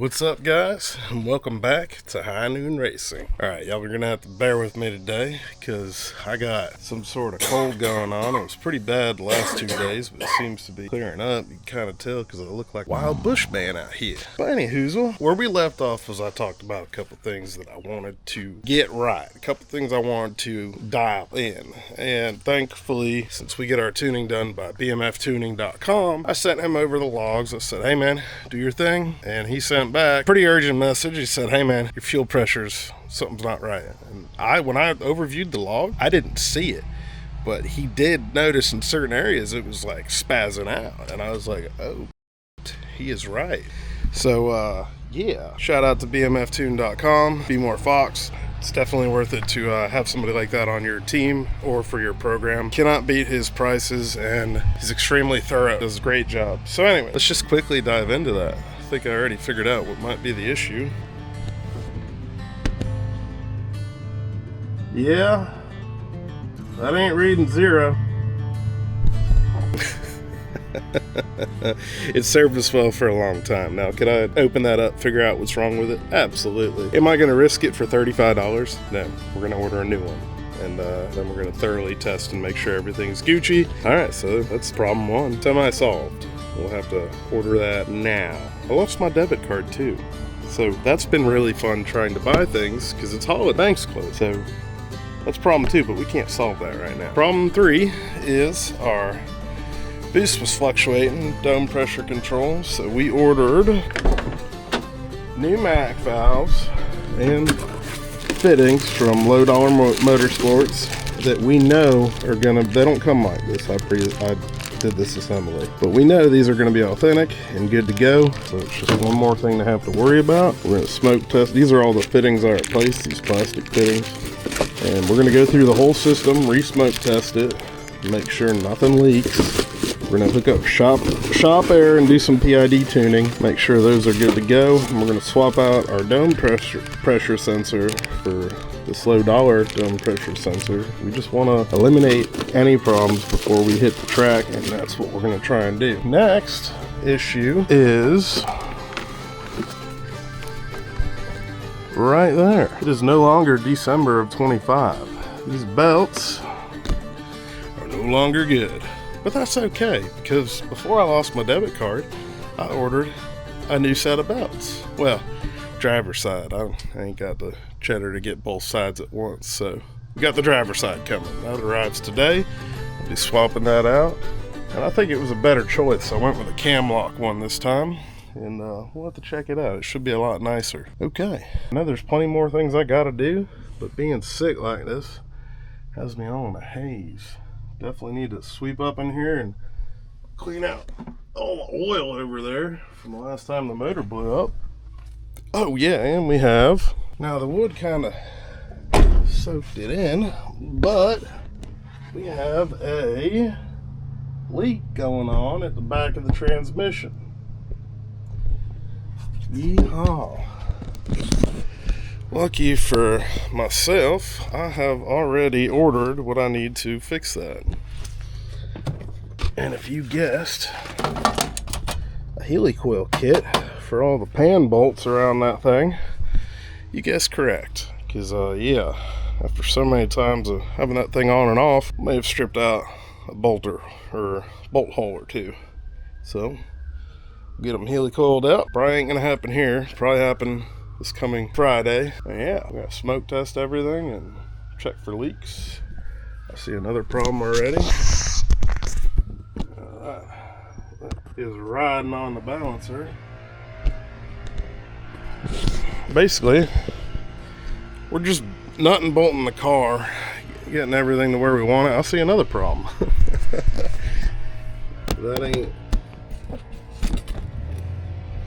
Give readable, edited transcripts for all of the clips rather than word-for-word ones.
What's up, guys, and welcome back to High Noon Racing. Alright, y'all are gonna have to bear with me today because I got some sort of cold going on. It was pretty bad the last 2 days, but it seems to be clearing up. You can kind of tell because I look like a wild bushman out here. But anyhoozle, where we left off was I talked about a couple things that I wanted to get right, a couple things I wanted to dial in, and thankfully, since we get our tuning done by bmftuning.com, I sent him over the logs. I said, hey man, do your thing, and he sent back pretty urgent message. He said, hey man, your fuel pressure's something's not right. And when I overviewed the log, I didn't see it, but he did notice in certain areas it was like spazzing out, and I was like, oh, he is right. So yeah, shout out to bmftune.com, Be More Fox. It's definitely worth it to have somebody like that on your team or for your program. Cannot beat his prices, and he's extremely thorough. Does a great job. So anyway, let's just quickly dive into that. I think I already figured out what might be the issue. Yeah, that ain't reading 0. It served us well for a long time. Now, could I open that up, figure out what's wrong with it? Absolutely. Am I going to risk it for $35? No, we're going to order a new one. And then we're going to thoroughly test and make sure everything's Gucci. Alright, so that's problem 1. Semi-solved. We'll have to order that now. I lost my debit card too. So that's been really fun trying to buy things because it's holiday, bank's closed. So that's problem 2, but we can't solve that right now. Problem 3 is our boost was fluctuating, dome pressure control. So we ordered new MAC valves and fittings from Low Dollar Motorsports that we know are gonna, they don't come like this. I did this assembly, but we know these are going to be authentic and good to go. So it's just one more thing to have to worry about. We're going to smoke test. These are all the fittings I replaced, these plastic fittings, and we're going to go through the whole system, re-smoke test it, make sure nothing leaks. We're going to hook up shop air and do some PID tuning, make sure those are good to go. And we're going to swap out our dome pressure sensor for this Low Dollar dome pressure sensor. We just want to eliminate any problems before we hit the track, and that's what we're going to try and do. Next issue is right there. It is no longer December of 25. These belts are no longer good. But that's okay, because before I lost my debit card, I ordered a new set of belts. Well, driver's side. I ain't got the cheddar to get both sides at once, so we got the driver's side coming. That arrives today. I'll be swapping that out, and I think it was a better choice. I went with a cam lock one this time, and we'll have to check it out. It should be a lot nicer. Okay, I know there's plenty more things I gotta do, but being sick like this has me on a haze. Definitely need to sweep up in here and clean out all the oil over there from the last time the motor blew up. Oh yeah, and we have, now the wood kind of soaked it in, but we have a leak going on at the back of the transmission. Yeehaw. Lucky for myself, I have already ordered what I need to fix that. And if you guessed, a helicoil kit for all the pan bolts around that thing, you guessed correct. Because yeah, after so many times of having that thing on and off, I may have stripped out a bolter or bolt hole or 2. So get them helicoiled out. Probably ain't gonna happen here. Probably happen this coming Friday. And yeah, we gotta smoke test everything and check for leaks. I see another problem already. That is riding on the balancer. Basically, we're just nut and bolting the car, getting everything to where we want it. I see another problem.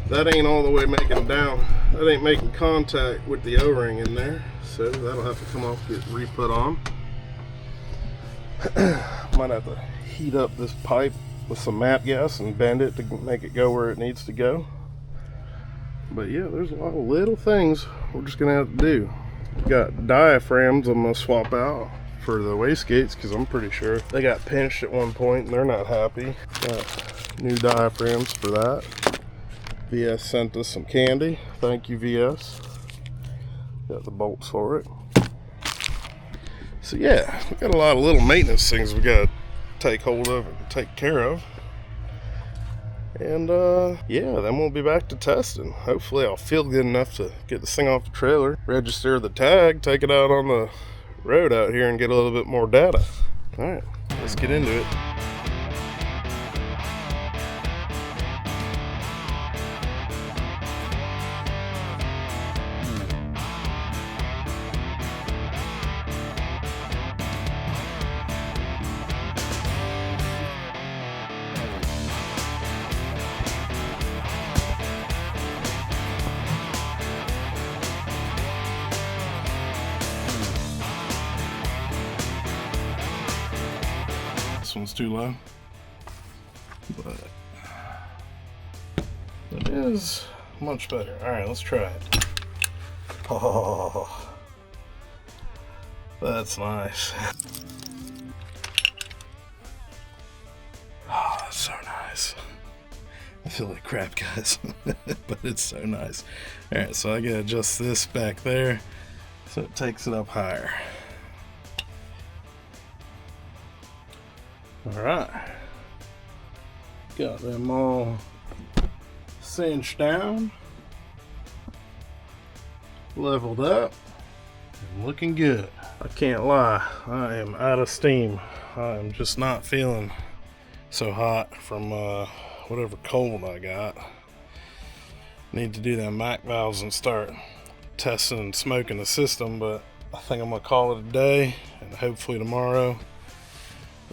That ain't all the way making down. That ain't making contact with the O-ring in there, so that'll have to come off, get re-put on. Might have to heat up this pipe with some MAP gas and bend it to make it go where it needs to go. But yeah, there's a lot of little things we're just gonna have to do. We got diaphragms I'm gonna swap out for the wastegates because I'm pretty sure they got pinched at one point and they're not happy. Got new diaphragms for that. VS sent us some candy. Thank you, VS. Got the bolts for it. So yeah, we got a lot of little maintenance things we got to take hold of and take care of. And yeah, then we'll be back to testing. Hopefully I'll feel good enough to get this thing off the trailer, register the tag, take it out on the road out here and get a little bit more data. All right, let's get into it. This one's too low, but it is much better. All right, let's try it. Oh, that's nice. Oh, that's so nice. I feel like crap, guys, but it's so nice. All right, so I gotta adjust this back there so it takes it up higher. Alright, got them all cinched down, leveled up, and looking good. I can't lie, I am out of steam. I am just not feeling so hot from whatever cold I got. Need to do them MAC valves and start testing and smoking the system, but I think I'm gonna call it a day, and hopefully tomorrow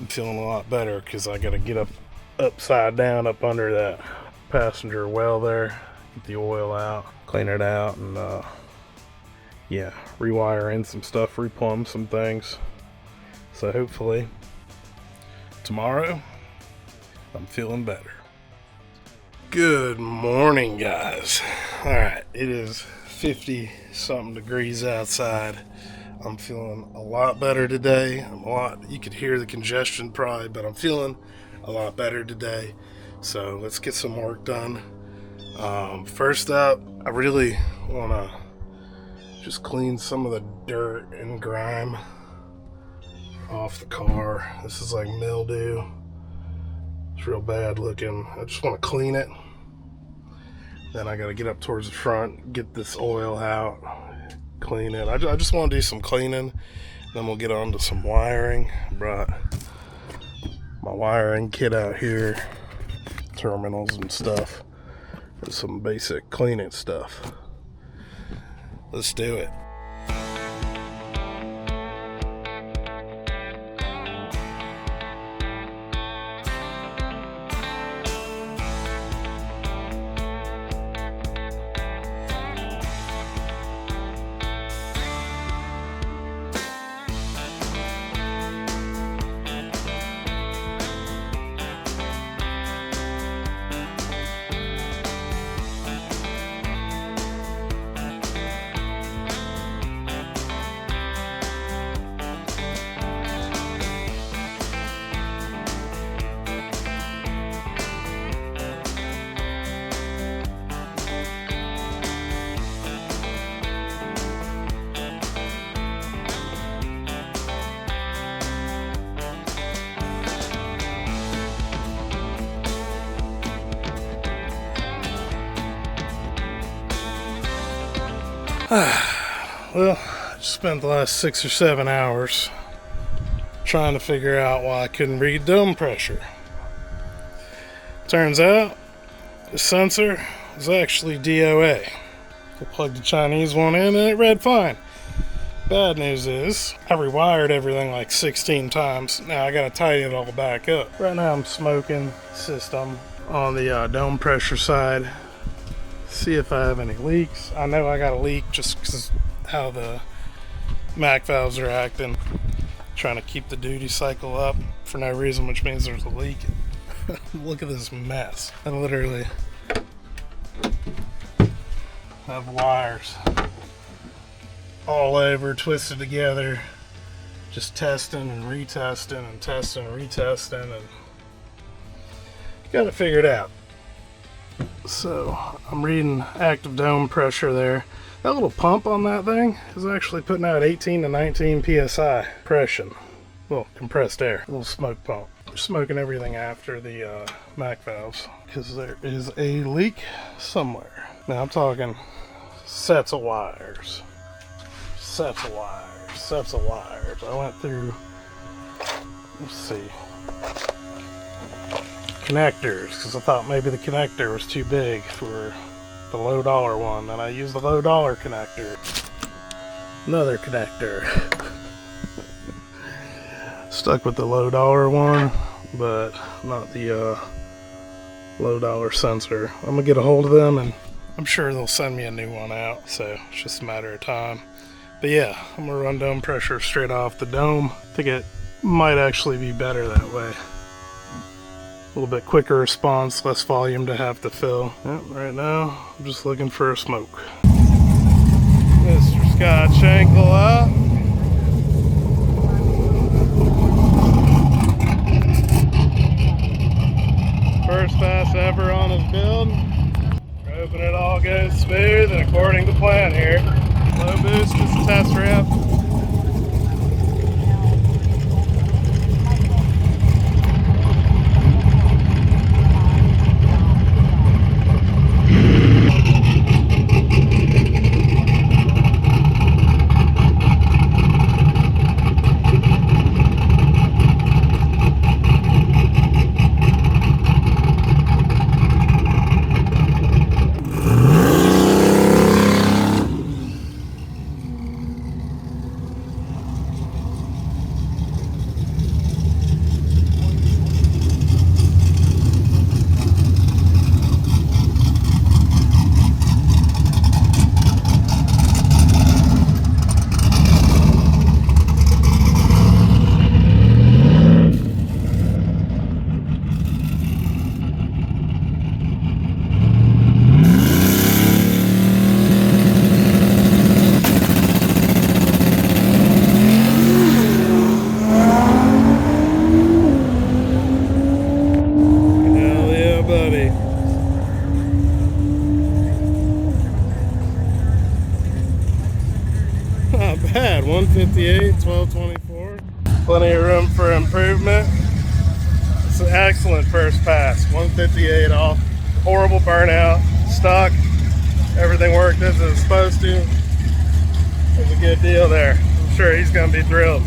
I'm feeling a lot better, because I gotta get upside down up under that passenger well there, get the oil out, clean it out, and yeah, rewire in some stuff, replumb some things. So hopefully tomorrow I'm feeling better. Good morning, guys. All right, it is 50 something degrees outside. I'm feeling a lot better today. You could hear the congestion probably, but I'm feeling a lot better today. So let's get some work done. First up, I really want to just clean some of the dirt and grime off the car. This is like mildew. It's real bad looking. I just want to clean it. Then I got to get up towards the front, get this oil out, clean it. I just want to do some cleaning, then we'll get on to some wiring. Brought my wiring kit out here, terminals and stuff, and some basic cleaning stuff. Let's do it. Well, I just spent the last 6 or 7 hours trying to figure out why I couldn't read dome pressure. Turns out the sensor is actually DOA. I plugged the Chinese one in and it read fine. Bad news is I rewired everything like 16 times. Now I gotta tidy it all back up. Right now I'm smoking system on the dome pressure side. See if I have any leaks. I know I got a leak just because how the MAC valves are acting. Trying to keep the duty cycle up for no reason, which means there's a leak. Look at this mess. I literally have wires all over, twisted together, just testing and retesting and testing and retesting, and got it figured out. So I'm reading active dome pressure there. That little pump on that thing is actually putting out 18 to 19 psi compression. Well, compressed air, a little smoke pump. We're smoking everything after the MAC valves because there is a leak somewhere. Now I'm talking sets of wires, sets of wires, sets of wires. I went through, let's see, connectors because I thought maybe the connector was too big for the low dollar one. Then I used the low dollar connector. Another connector. Stuck with the low dollar one, but not the low dollar sensor. I'm gonna get a hold of them and I'm sure they'll send me a new one out, so it's just a matter of time. But yeah, I'm gonna run dome pressure straight off the dome. I think it might actually be better that way. A little bit quicker response, less volume to have to fill. Yep, right now, I'm just looking for a smoke. Mr. Scotch ankle out. First pass ever on his build. We're hoping it all goes smooth and according to plan here. Low boost, just a test rep. Not bad, 158, 1224. Plenty of room for improvement. It's an excellent first pass. 158 off. Horrible burnout. Stuck. Everything worked as it was supposed to. It was a good deal there. I'm sure he's going to be thrilled.